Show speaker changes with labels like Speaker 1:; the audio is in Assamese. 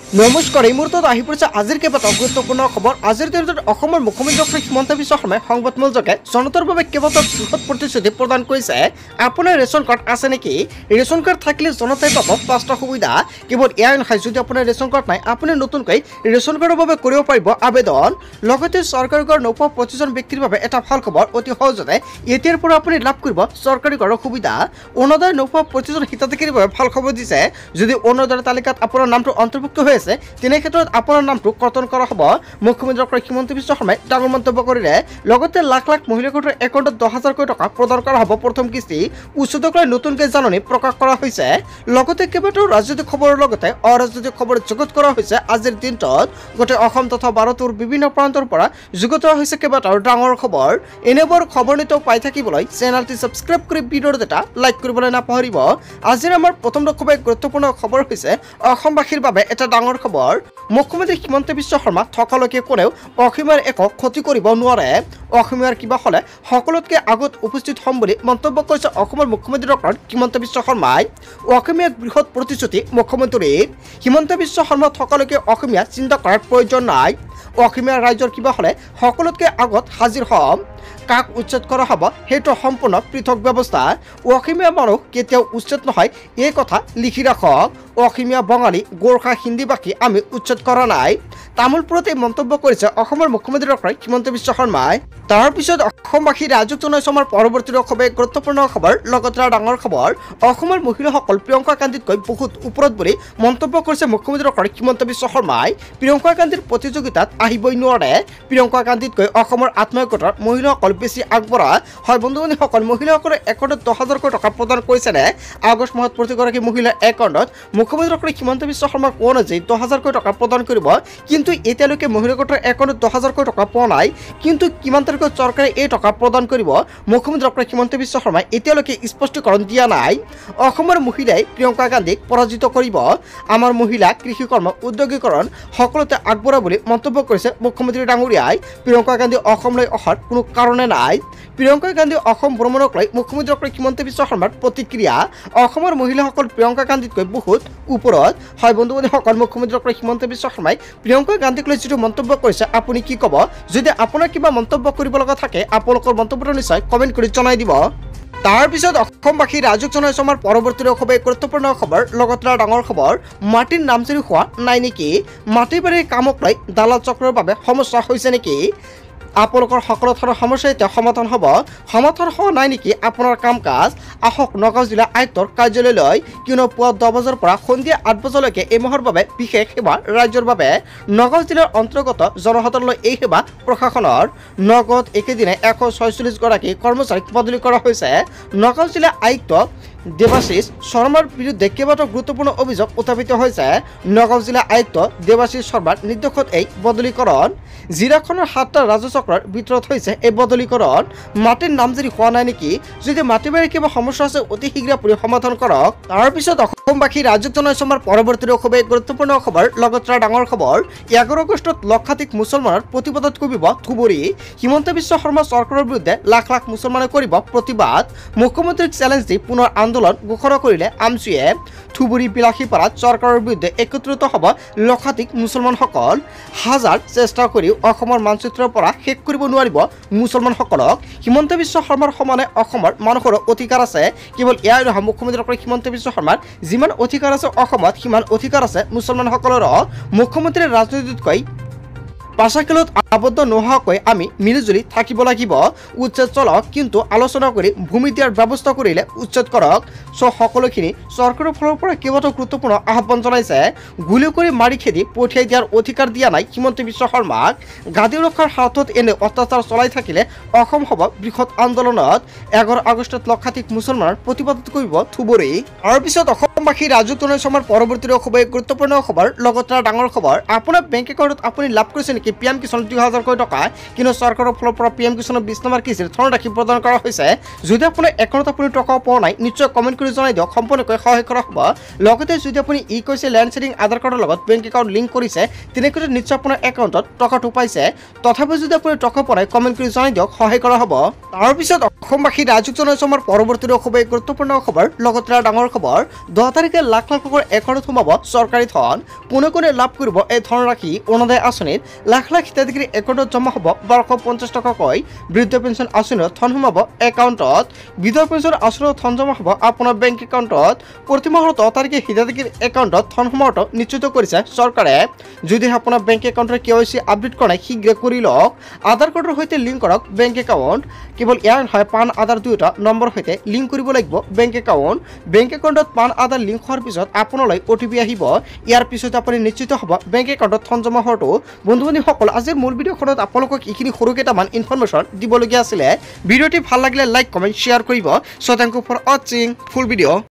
Speaker 1: নমস্কাৰ, এই মুহূৰ্তত আহি পৰিছে আজিৰ কেইবাটাও গুৰুত্বপূৰ্ণ খবৰ। আজিৰ দিনটোত অসমৰ মুখ্যমন্ত্ৰী ডক্টৰ হিমন্ত বিশ্ব শৰ্মাই সংবাদমেলযোগে জনতাৰ বাবে কেইবাটাও বৃহৎ প্ৰতিশ্ৰুতি প্ৰদান কৰিছে। আপোনাৰ ৰেচন কাৰ্ড আছে নেকি? ৰেচন কাৰ্ড থাকিলে জনতাই পাব 5টা সুবিধা। কেৱল এয়াই নহয়, যদি আপোনাৰ ৰেচন কাৰ্ড নাই, আপুনি নতুনকৈ ৰেচন কাৰ্ডৰ বাবে কৰিব পাৰিব আবেদন। লগতে চৰকাৰী ঘৰ নোপোৱা প্ৰতিজন ব্যক্তিৰ বাবে এটা ভাল খবৰ, অতি সহজতে এতিয়াৰ পৰা আপুনি লাভ কৰিব চৰকাৰী ঘৰৰ সুবিধা। অৰুণোদয় নোপোৱা প্ৰতিজন হিতাধিকাৰীৰ বাবে ভাল খবৰ দিছে। যদি অৰুণোদয়ৰ তালিকাত আপোনাৰ নামটো অন্তৰ্ভুক্ত হৈ আছে, তেনে ক্ষেত্ৰত আপোনাৰ নামটো কৰ্তন কৰা হ'ব। মুখ্যমন্ত্ৰী ডক্টৰ হিমন্ত বিশ্ব শৰ্মাই ডাঙৰ মন্তব্য কৰিলে। লগতে লাখ লাখ মহিলা গোটৰ একাউণ্টত 10,000 টকা প্ৰদান কৰা হ'ব প্ৰথম কিস্তি। উচ্চতক লৈ নতুনকৈ জাননী প্ৰকাশ কৰা হৈছে। লগতে কেইবাটাও ৰাজনৈতিক খবৰৰ লগতে অৰাজনৈতিক খবৰ যুগুত কৰা হৈছে। আজিৰ দিনটোত গোটেই অসম তথা ভাৰতৰ বিভিন্ন প্ৰান্তৰ পৰা যুগুত হোৱা হৈছে কেইবাটাও ডাঙৰ খবৰ। এনেবোৰ খবৰ নিতৌ পাই থাকিবলৈ চেনেলটি ছাবস্ক্ৰাইব কৰি ভিডিঅ'ৰ এটা লাইক কৰিবলৈ নাপাহৰিব। আজিৰ আমাৰ প্ৰথম খুবেই গুৰুত্বপূৰ্ণ খবৰ হৈছে অসমবাসীৰ বাবে এটা ডাঙৰ খবৰ। মুখ্যমন্ত্ৰী হিমন্ত বিশ্ব শৰ্মা থকালৈকে কোনেও অসমীয়াৰ একো ক্ষতি কৰিব নোৱাৰে। অসমীয়াৰ কিবা হ'লে সকলোতকৈ আগত উপস্থিত হ'ম বুলি মন্তব্য কৰিছে অসমৰ মুখ্যমন্ত্ৰী ডক্টৰ হিমন্ত বিশ্ব শৰ্মাই। অসমীয়াক বৃহৎ প্ৰতিশ্ৰুতি মুখ্যমন্ত্ৰীৰ। হিমন্ত বিশ্ব শৰ্মা থকালৈকে অসমীয়া চিন্তা কৰাৰ প্ৰয়োজন নাই। অসমীয়া ৰাইজৰ কিবা হ'লে সকলোতকৈ আগত হাজিৰ হ'ম। কাক উচ্ছেদ কৰা হ'ব সেইটো সম্পূৰ্ণ পৃথক ব্যৱস্থা। অসমীয়া মানুহ কেতিয়াও উচ্ছেদ নহয়, এই কথা লিখি ৰাখক। অসমীয়া, বঙালী, গোৰ্খা, হিন্দীভাষী আমি উচ্ছেদ কৰা নাই। তামোলপুৰত এই মন্তব্য কৰিছে অসমৰ মুখ্যমন্ত্ৰী ডক্টৰ হিমন্ত বিশ্ব শৰ্মাই। তাৰ পিছত অসমবাসী ৰাজক জনাইছে আমাৰ পৰৱৰ্তী খুবেই গুৰুত্বপূৰ্ণ খবৰ। লগতে ডাঙৰ খবৰ, অসমৰ মহিলাসকল প্ৰিয়ংকা গান্ধীতকৈ বহুত ওপৰত বুলি মন্তব্য কৰিছে মুখ্যমন্ত্ৰী ডক্টৰ হিমন্ত বিশ্ব শৰ্মাই। প্ৰিয়ংকা গান্ধীৰ প্ৰতিযোগিতাত আহিবই নোৱাৰে। প্ৰিয়ংকা গান্ধীতকৈ অসমৰ আত্মসহায়ক গোটৰ মহিলাসকল বেছি আগবঢ়া। হয় বন্ধু-বান্ধৱীসকল, মহিলাসকলে একাউণ্টত 10,000 টকা প্ৰদান কৰিছেনে? আগষ্ট মাহত প্ৰতিগৰাকী মহিলাৰ একাউণ্টত মুখ্যমন্ত্ৰী ডক্টৰ হিমন্ত বিশ্ব শৰ্মাই কোৱা অনুযায়ী 10,000 টকা প্ৰদান কৰিব। কিন্তু এতিয়ালৈকে মহিলা গোটৰ একাউণ্টত 10,000 টকা পোৱা নাই। কিন্তু কিমান তাৰিখত চৰকাৰে এই টকা প্ৰদান কৰিব, মুখ্যমন্ত্ৰী ডক্টৰ হিমন্ত বিশ্ব শৰ্মাই এতিয়ালৈকে স্পষ্টীকৰণ দিয়া নাই। অসমৰ মহিলাই প্ৰিয়ংকা গান্ধীক পৰাজিত কৰিব। আমাৰ মহিলা কৃষিকৰ্ম, উদ্যোগীকৰণ সকলোতে আগবঢ়া বুলি মন্তব্য কৰিছে মুখ্যমন্ত্ৰী ডাঙৰীয়াই। প্ৰিয়ংকা গান্ধী অসমলৈ অহাৰ কোনো কাৰণে নাই। প্ৰিয়ংকা গান্ধী অসম ভ্ৰমণক লৈ মুখ্যমন্ত্ৰী ডক্টৰ হিমন্ত বিশ্ব শৰ্মাৰ প্ৰতিক্ৰিয়া। অসমৰ মহিলাসকল প্ৰিয়ংকা গান্ধীতকৈ বহুত ওপৰত। হয় বন্ধু-বান্ধৱীসকল, মুখ্যমন্ত্ৰী ডক্টৰ হিমন্ত বিশ্ব শৰ্মাই প্ৰিয়ংকা গান্ধীক লৈ যিটো মন্তব্য কৰিছে, আপুনি কি ক'ব? যদি আপোনাৰ কিবা মন্তব্য কৰিব লগা থাকে, আপোনালোকৰ মন্তব্যটো নিশ্চয় কমেণ্ট কৰি জনাই দিব। তাৰ পিছত অসমবাসী ৰাজক জনাইছে আমাৰ পৰৱৰ্তী খুবেই গুৰুত্বপূৰ্ণ খবৰ। লগতে ডাঙৰ খবৰ, মাটিৰ নামজাৰি হোৱা নাই নেকি? মাটি বাৰীৰ কামক লৈ দালাল চক্ৰৰ বাবে সমস্যা হৈছে নেকি? আপোনালোকৰ সকলো ধৰণৰ সমস্যা এতিয়া সমাধান হ'ব। সমাধান হোৱা নাই নেকি আপোনাৰ কাম কাজ? আহক নগাঁও জিলা আয়ুক্তৰ কাৰ্যালয়লৈ। কিয়নো পুৱা 10 বজাৰ পৰা সন্ধিয়া 8 বজালৈকে এই মাহৰ বাবে বিশেষ সেৱা ৰাজ্যৰ বাবে। নগাঁও জিলাৰ অন্তৰ্গত জনসাধাৰণলৈ এই সেৱা প্ৰশাসনৰ। নগাঁৱত একেদিনে 146 গৰাকী কৰ্মচাৰীক বদলি কৰা হৈছে। নগাঁও জিলা আয়ুক্ত দেৱাশিষ শৰ্মাৰ বিৰুদ্ধে কেইবাটাও গুৰুত্বপূৰ্ণ অভিযোগ উত্থাপিত হৈছে। নগাঁও জিলা আয়ুক্ত দেৱাশিষ শৰ্মাৰ নিৰ্দেশত এই বদলীকৰণ। জিলাখনৰ 7টা ৰাজহ চক্ৰৰ ভিতৰত হৈছে এই বদলীকৰণ। মাটিৰ নামজাৰি হোৱা নাই নেকি? যদি মাটি বাৰীৰ কিবা সমস্যা আছে, অতি শীঘ্ৰে আপুনি সমাধান কৰক। তাৰপিছত অসমবাসী ৰাজক জনাইছে আমাৰ পৰৱৰ্তী খুবেই গুৰুত্বপূৰ্ণ খবৰ। লগতে ডাঙৰ খবৰ, 11 আগষ্টত লক্ষাধিক মুছলমানৰ প্ৰতিবাদত কৰিব ধুবুৰী। হিমন্ত বিশ্ব শৰ্মা চৰকাৰৰ বিৰুদ্ধে লাখ লাখ মুছলমানে কৰিব প্ৰতিবাদ। মুখ্যমন্ত্ৰীক চেলেঞ্জ দি পুনৰ আন্দোলন ঘোষণা কৰিলে আমচুৱে। ধুবুৰী বিলাসীপাৰাত চৰকাৰৰ বিৰুদ্ধে একত্ৰিত হ'ব লক্ষাধিক মুছলমানসকল। হাজাৰ চেষ্টা কৰিও অসমৰ মানচিত্ৰৰ পৰা শেষ কৰিব নোৱাৰিব মুছলমানসকলক। হিমন্ত বিশ্ব শৰ্মাৰ সমানে অসমৰ মানুহৰো অধিকাৰ আছে। কেৱল এয়াই নহয়, মুখ্যমন্ত্ৰী ডক্টৰ হিমন্ত বিশ্ব শৰ্মাৰ যিমান অধিকাৰ আছে অসমত, সিমান অধিকাৰ আছে মুছলমানসকলৰো। মুখ্যমন্ত্ৰীৰ ৰাজনীতিতকৈ পাছাকেলত আবদ্ধ নোহোৱাকৈ আমি মিলিজুলি থাকিব লাগিব। উচ্ছেদ চলক, কিন্তু আলোচনা কৰি ভূমি দিয়াৰ ব্যৱস্থা কৰিলে উচ্ছেদ কৰক। সকলোখিনি চৰকাৰৰ ফালৰ পৰা কেইবাটাও গুৰুত্বপূৰ্ণ আহ্বান জনাইছে। গুলি কৰি মাৰি খেদি পঠিয়াই দিয়াৰ অধিকাৰ দিয়া নাই হিমন্ত বিশ্ব শৰ্মাক। গাদী ৰক্ষাৰ স্বাৰ্থত এনে অত্যাচাৰ চলাই থাকিলে অসম হ'ব বৃহৎ আন্দোলনত। 11 আগষ্টত লক্ষাধিক মুছলমানৰ প্ৰতিবাদত কৰিব ধুবুৰী। তাৰ পিছত অসমবাসী ৰাজক জনাইছে আমাৰ পৰৱৰ্তী খুবেই গুৰুত্বপূৰ্ণ খবৰ। লগতে ডাঙৰ খবৰ, আপোনাৰ বেংক একাউণ্টত আপুনি লাভ কৰিছে নেকি PM কিষাণ 80,000 টকা কিন্তু চৰকাৰৰ ফালৰ পৰা PM কিষাণৰ 20 নম্বৰ কিস্তিৰ ধনৰাশি প্ৰদান কৰা হৈছে যদি আপোনাৰ একাউণ্টত আপুনি টকা পোৱা নাই নিশ্চয় কমেণ্ট কৰি জনাই দিয়ক সম্পূৰ্ণকৈ সহায় কৰা হ'ব লগতে যদি আপুনি কৈছে লেণ্ড শেয়াৰিং আধাৰ কাৰ্ডৰ লগত বেংক একাউণ্ট লিংক কৰিছে তেনেকৈ নিশ্চয় আপোনাৰ একাউণ্টত টকাটো পাইছে তথাপিও যদি আপুনি টকা পোৱা নাই কমেণ্ট কৰি জনাই দিয়ক সহায় কৰা হ'ব তাৰপিছত অসমবাসী ৰাজুক জনাইছো আমাৰ পৰৱৰ্তী খুবেই গুৰুত্বপূৰ্ণ খবৰ লগতে ডাঙৰ খবৰ 10 তাৰিখে লাখ লাখ টকাৰ একাউণ্টত সোমাব চৰকাৰী ধন কোনে কোনে লাভ কৰিব এই ধনৰাশি অৰুণোদয় আঁচনিত লাখ লাখ হিতাধিকাৰী একাউণ্টত জমা হ'ব 1250 টকাকৈ বৃদ্ধ পেঞ্চন আঁচনিত ধন সোমাব একাউণ্টত বিধৱা পেঞ্চন আঁচনিত ধন জমা হ'ব আপোনাৰ বেংক একাউণ্টত প্ৰতি মাহৰ 10 তাৰিখে হিতাধিকাৰীৰ একাউণ্টত ধন সোমোৱাটো নিশ্চিত কৰিছে চৰকাৰে যদি আপোনাৰ বেংক একাউণ্টৰ KYC আপডেট কৰা নাই শীঘ্ৰে কৰি লওক আধাৰ কাৰ্ডৰ সৈতে লিংক কৰক বেংক একাউণ্ট কেৱল ইয়াৰ নহয় পান আধাৰ দুয়োটা নম্বৰ সৈতে লিংক কৰিব লাগিব বেংক একাউণ্টত পান আধাৰ লিংক হোৱাৰ পিছত আপোনালৈ OTP আহিব ইয়াৰ পিছত আপুনি নিশ্চিত হ'ব বেংক একাউণ্টত ধন জমা হোৱাটো বন্ধু-বান্ধৱীসকল আজিৰ মূল ভিডিঅ'খনত আপোনালোকক এইখিনি সৰু কেইটামান ইনফৰমেশ্যন দিবলগীয়া আছিলে ভিডিঅ'টি ভাল লাগিলে লাইক কমেণ্ট শ্বেয়াৰ কৰিব সো থ্যাংক ইউ ফৰ ৱাচিং ফুল ভিডিঅ'